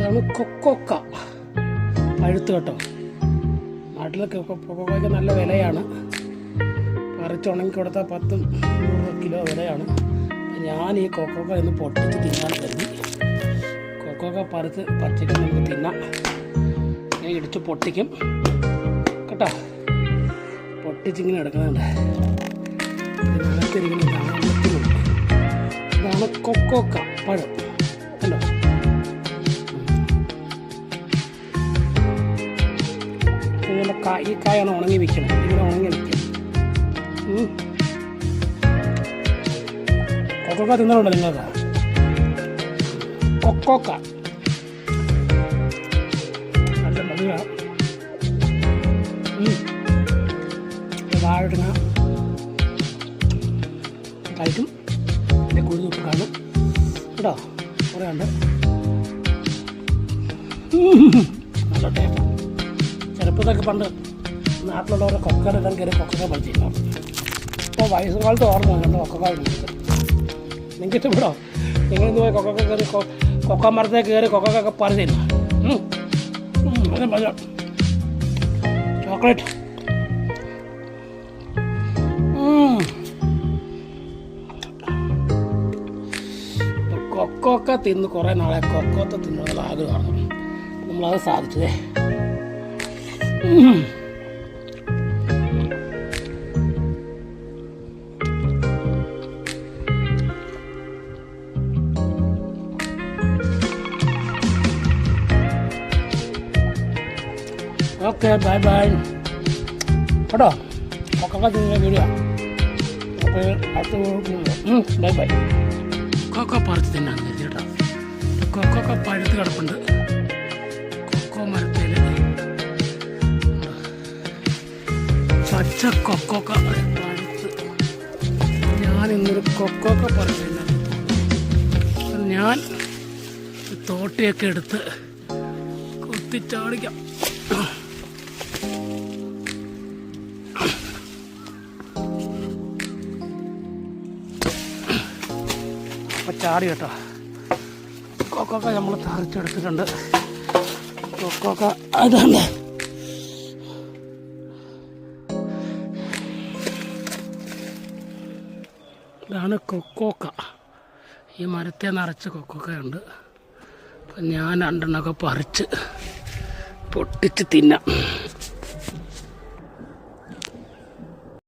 ഇതാണ് കൊക്കോക്ക പഴുത്ത് കേട്ടോ. നാട്ടിലൊക്കെ കൊക്കോക്കയ്ക്ക് നല്ല വിലയാണ്. പറിച്ച് ഉണങ്ങി കൊടുത്താൽ 10-100 കിലോ വിലയാണ്. ഞാൻ ഈ കൊക്കോക്ക ഇന്ന് പൊട്ടിച്ച് തിന്നാൻ കരുതി. കൊക്കോക്ക പറിച്ചിട്ട് നമുക്ക് തിന്നാം. ഞാൻ ഇടിച്ച് പൊട്ടിക്കും കേട്ടോ. പൊട്ടിച്ചിങ്ങനെ എടുക്കുന്നുണ്ട്. ഇതാണ് കൊക്കോക്ക പഴം കണ്ടോ. ഇങ്ങനെ ഈ കായാണ് ഉണങ്ങി വിൽക്കണം. ഇങ്ങനെ ഉണങ്ങി വിൽക്കും. കൊക്കോക്ക തിന്നാറുണ്ടോ നിങ്ങൾക്ക്? കൊക്കോക്ക നല്ല മധുരമാണ്. താഴെ കഴിക്കും. എൻ്റെ കുഴിഞ്ഞിട്ട് കാണും കേട്ടോ. കുറേ ഉണ്ട്. നല്ല ടേസ്റ്റ്. ചെറുപ്പത്തൊക്കെ പണ്ട് നാട്ടിലുള്ളവരെ കൊക്കയുടെ ഇടം കയറി കൊക്കക്ക പഠിച്ചിരുന്നു. ഇപ്പോൾ വയസ്സുകാലത്ത് ഓർമ്മ കണ്ട് കൊക്കക്ക നിങ്ങൾക്ക് ഇഷ്ടപ്പെടോ? നിങ്ങളിന്ന് പോയി കൊക്കക്ക കയറി കൊക്ക മരത്തെ കയറി കൊക്കക്കൊക്കെ പറിച്ചിരുന്നു. അതെ മതി. ചോക്ലേറ്റ് കൊക്കോക്ക തിന്ന് കുറേ നാളെ കൊക്കോത്ത തിന്നുള്ള ആഗ്രഹമാണ്. നമ്മളത് സാധിച്ചതേ. ഓക്കെ ബൈ ബൈ കേട്ടോ. കൊക്കോക്ക തിന്ന വീഡിയോ അപ്പോൾ അടുത്ത ബൈ ബൈ. കൊക്കോ പറിച്ച് തിന്നാൻ കരുതി കേട്ടോ. കൊക്കോക്ക പഴുത്ത് കിടപ്പുണ്ട്. കൊക്കോ മരത്തിൽ പച്ച കൊക്കോക്ക പഴുത്ത്. ഞാനിന്നൊരു കൊക്കോക്ക പറിച്ച് തിന്നാൻ. ഞാൻ തോട്ടിയൊക്കെ എടുത്ത് കുത്തിച്ചാടിക്കാം. അപ്പോൾ ചാടി കേട്ടോ. കൊക്കോക്ക നമ്മൾ തറിച്ചെടുത്തിട്ടുണ്ട്. കൊക്കോക്ക അതാണ്. ഇതാണ് കൊക്കോക്ക. ഈ മരത്തെ നിറച്ച് കൊക്കോക്കയുണ്ട്. അപ്പം ഞാൻ 2 പറിച്ച് പൊട്ടിച്ച് തിന്നാം.